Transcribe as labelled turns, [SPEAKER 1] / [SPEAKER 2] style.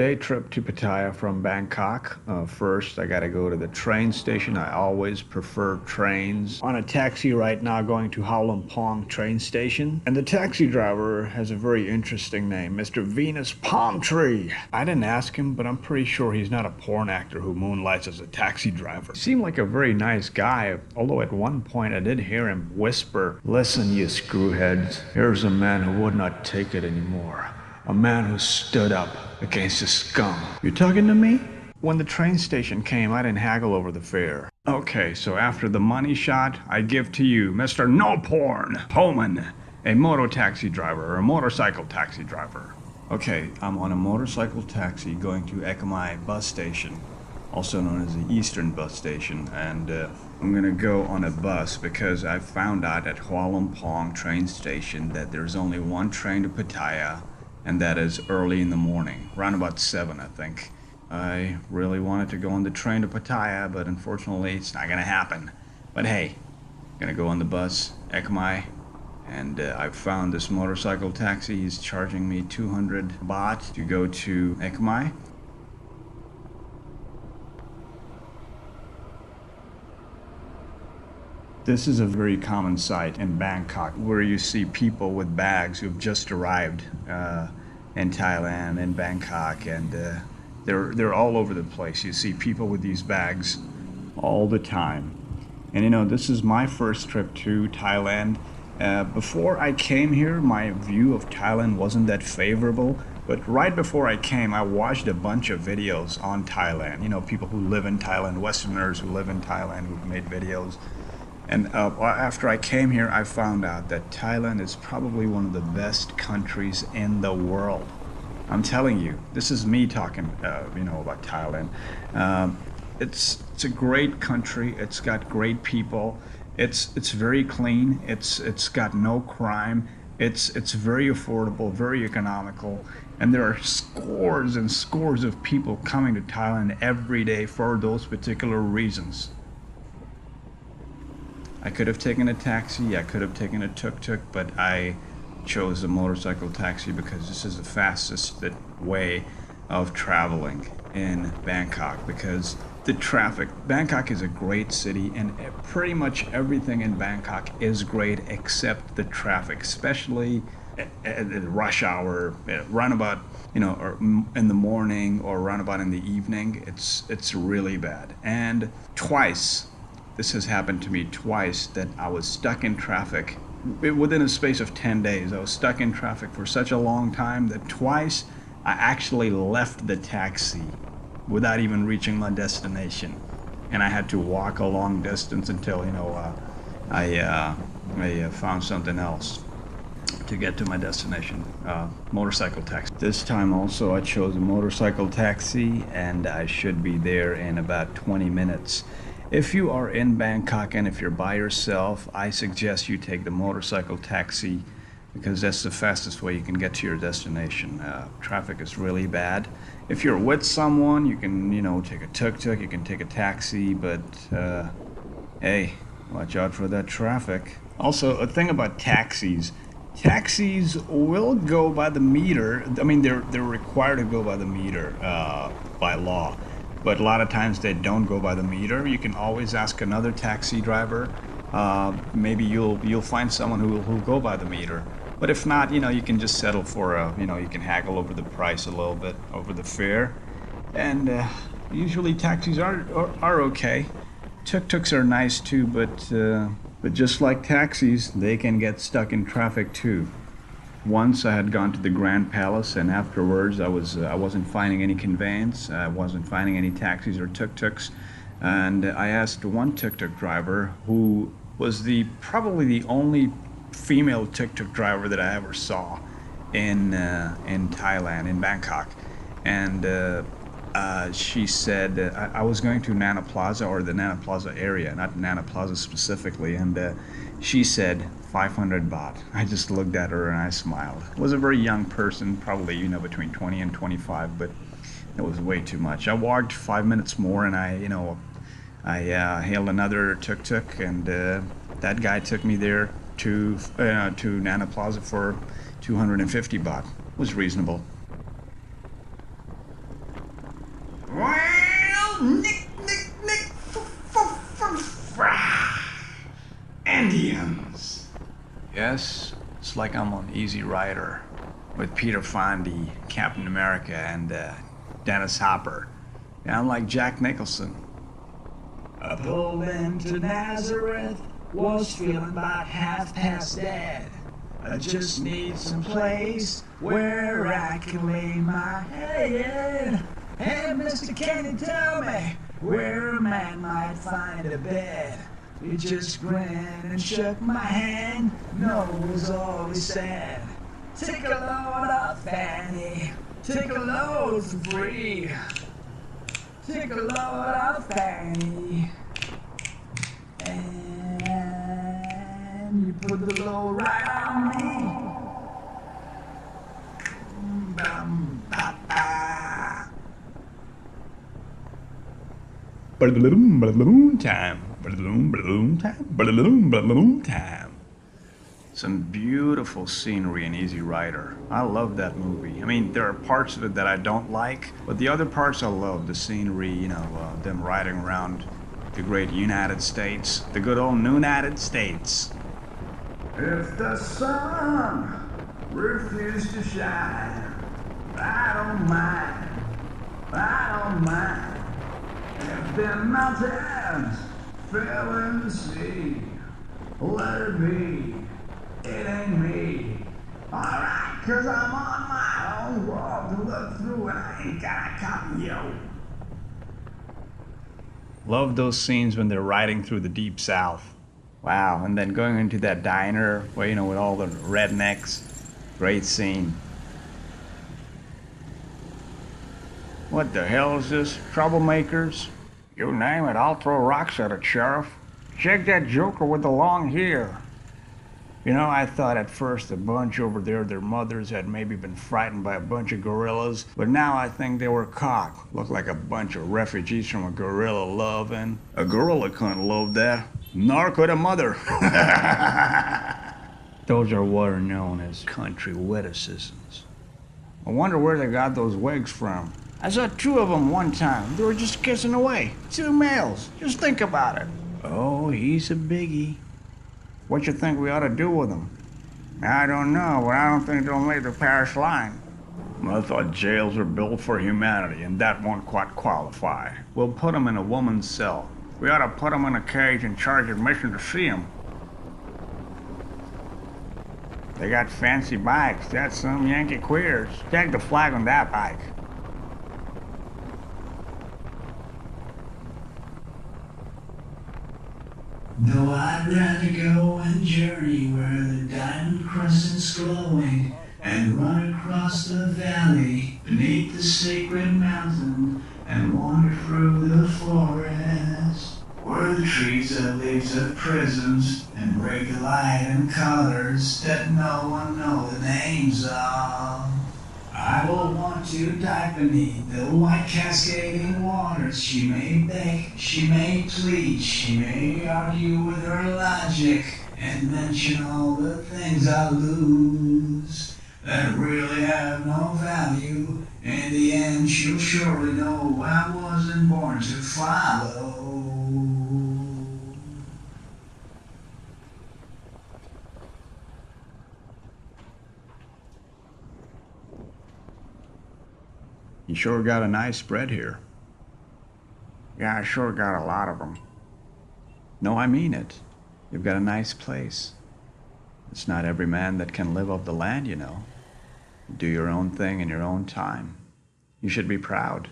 [SPEAKER 1] Day trip to Pattaya from Bangkok. First, I gotta go to the train station. I always prefer trains. On a taxi right now going to Pong train station. And the taxi driver has a very interesting name, Mr.Venus Palm Tree. I didn't ask him, but I'm pretty sure he's not a porn actor who moonlights as a taxi driver. He seemed like a very nice guy, although at one point I did hear him whisper, "Listen, you screwheads, here's a man who would not take it anymore. A man who stood up against the scum." You talking to me? When the train station came, I didn't haggle over the fare. Okay, so after the money shot, I give to you, Mr.NoPorn, Homan, a motor taxi driver or a motorcycle taxi driver. Okay, I'm on a motorcycle taxi going to Ekamai bus station, also known as the Eastern bus station, and I'm gonna go on a bus because I found out at Pong train station that there's only one train to Pattaya, and that is early in the morning, around about 7, I think. I really wanted to go on the train to Pattaya, but unfortunately it's not gonna happen. But hey, gonna go on the bus, Ekamai, and I found this motorcycle taxi. He's charging me 200 baht to go to Ekamai. This is a very common sight in Bangkok, where you see people with bags who've just arrived in Thailand, in Bangkok, and they're all over the place. You see people with these bags all the time. And you know, this is my first trip to Thailand. Before I came here, my view of Thailand wasn't that favorable. But right before I came, I watched a bunch of videos on Thailand. You know, people who live in Thailand, Westerners who live in Thailand, who've made videos. And after I came here, I found out that Thailand is probably one of the best countries in the world. I'm telling you, this is me talking, about Thailand. It's a great country. It's got great people. It's very clean. It's got no crime. It's very affordable, very economical, and there are scores and scores of people coming to Thailand every day for those particular reasons. I could have taken a taxi, I could have taken a tuk-tuk, but I chose a motorcycle taxi because this is the fastest way of traveling in Bangkok, because the traffic. Bangkok is a great city, and pretty much everything in Bangkok is great except the traffic, especially at rush hour, roundabout, or in the morning or roundabout in the evening. It's really bad. And this has happened to me twice, that I was stuck in traffic within a space of 10 days. I was stuck in traffic for such a long time that twice I actually left the taxi without even reaching my destination, and I had to walk a long distance until I found something else to get to my destination. Motorcycle taxi. This time also I chose a motorcycle taxi, and I should be there in about 20 minutes. If you are in Bangkok and if you're by yourself, I suggest you take the motorcycle taxi, because that's the fastest way you can get to your destination. Traffic is really bad. If you're with someone, you can, take a tuk-tuk, you can take a taxi, but hey, watch out for that traffic. Also, a thing about taxis will go by the meter. I mean, they're required to go by the meter by law. But a lot of times they don't go by the meter. You can always ask another taxi driver. Maybe you'll find someone who'll go by the meter. But if not, you can just settle for you can haggle over the price a little bit, over the fare. And usually taxis are okay. Tuk-tuks are nice too, but just like taxis, they can get stuck in traffic too. Once I had gone to the Grand Palace, and afterwards I wasn't finding any conveyance. I wasn't finding any taxis or tuk-tuks, and I asked one tuk-tuk driver, who was probably the only female tuk-tuk driver that I ever saw in Thailand, in Bangkok, and she said I was going to Nana Plaza, or the Nana Plaza area, not Nana Plaza specifically, and she said 500 baht. I just looked at her and I smiled. It was a very young person, probably between 20 and 25, but it was way too much. I walked 5 minutes more, and I hailed another tuk-tuk, and that guy took me there to Nana Plaza for 250 baht. It was reasonable. Nick, Indians. Yes, it's like I'm on Easy Rider with Peter Fonda, Captain America, and Dennis Hopper. And I'm like Jack Nicholson.
[SPEAKER 2] I pulled into Nazareth, was feeling about half past dead. I just need some place where I can lay my head. Hey, mister, can you tell me where a man might find a bed? He just grinned and shook my hand, no was all he said. Take a load off Fanny, take a load for free. Take a load off Fanny, and you put the load right on me. Bum, ba, ba.
[SPEAKER 1] Balloon time. Balloon time. Some beautiful scenery in Easy Rider. I love that movie. I mean, there are parts of it that I don't like, but the other parts I love. The scenery, them riding around the great United States, the good old United States.
[SPEAKER 2] If the sun refused to shine, I don't mind. If the mountains fell in the sea, let it be. It ain't me. Alright, 'cause I'm on my own world to look through and I ain't gotta come yo.
[SPEAKER 1] Love those scenes when they're riding through the deep south. Wow, and then going into that diner where, with all the rednecks. Great scene. What the hell is this? Troublemakers? You name it, I'll throw rocks at it, Sheriff. Check that joker with the long hair. I thought at first the bunch over there, their mothers had maybe been frightened by a bunch of gorillas, but now I think they were caught. Looked like a bunch of refugees from a gorilla love, and a gorilla couldn't love that. Nor could a mother. Those are what are known as country witticisms. I wonder where they got those wigs from. I saw two of them one time. They were just kissing away. Two males. Just think about it. Oh, he's a biggie. What you think we ought to do with him? I don't know, but I don't think they'll make the parish line. I thought jails are built for humanity, and that won't quite qualify. We'll put him in a woman's cell. We ought to put him in a cage and charge admission to see him. They got fancy bikes. That's some Yankee queers. Check the flag on that bike.
[SPEAKER 2] Though I'd rather go and journey where the diamond crescent's glowing, and run across the valley beneath the sacred mountain, and wander through the forest, where the trees have leaves of prisms, and break the light and colors that no one knows the names of. I will want to dive beneath the white cascading waters. She may beg, she may plead, she may argue with her logic, and mention all the things I lose that really have no value. In the end, she'll surely know I wasn't born to follow.
[SPEAKER 1] You sure got a nice spread here.
[SPEAKER 3] Yeah, I sure got a lot of them.
[SPEAKER 1] No, I mean it. You've got a nice place. It's not every man that can live off the land, Do your own thing in your own time. You should be proud.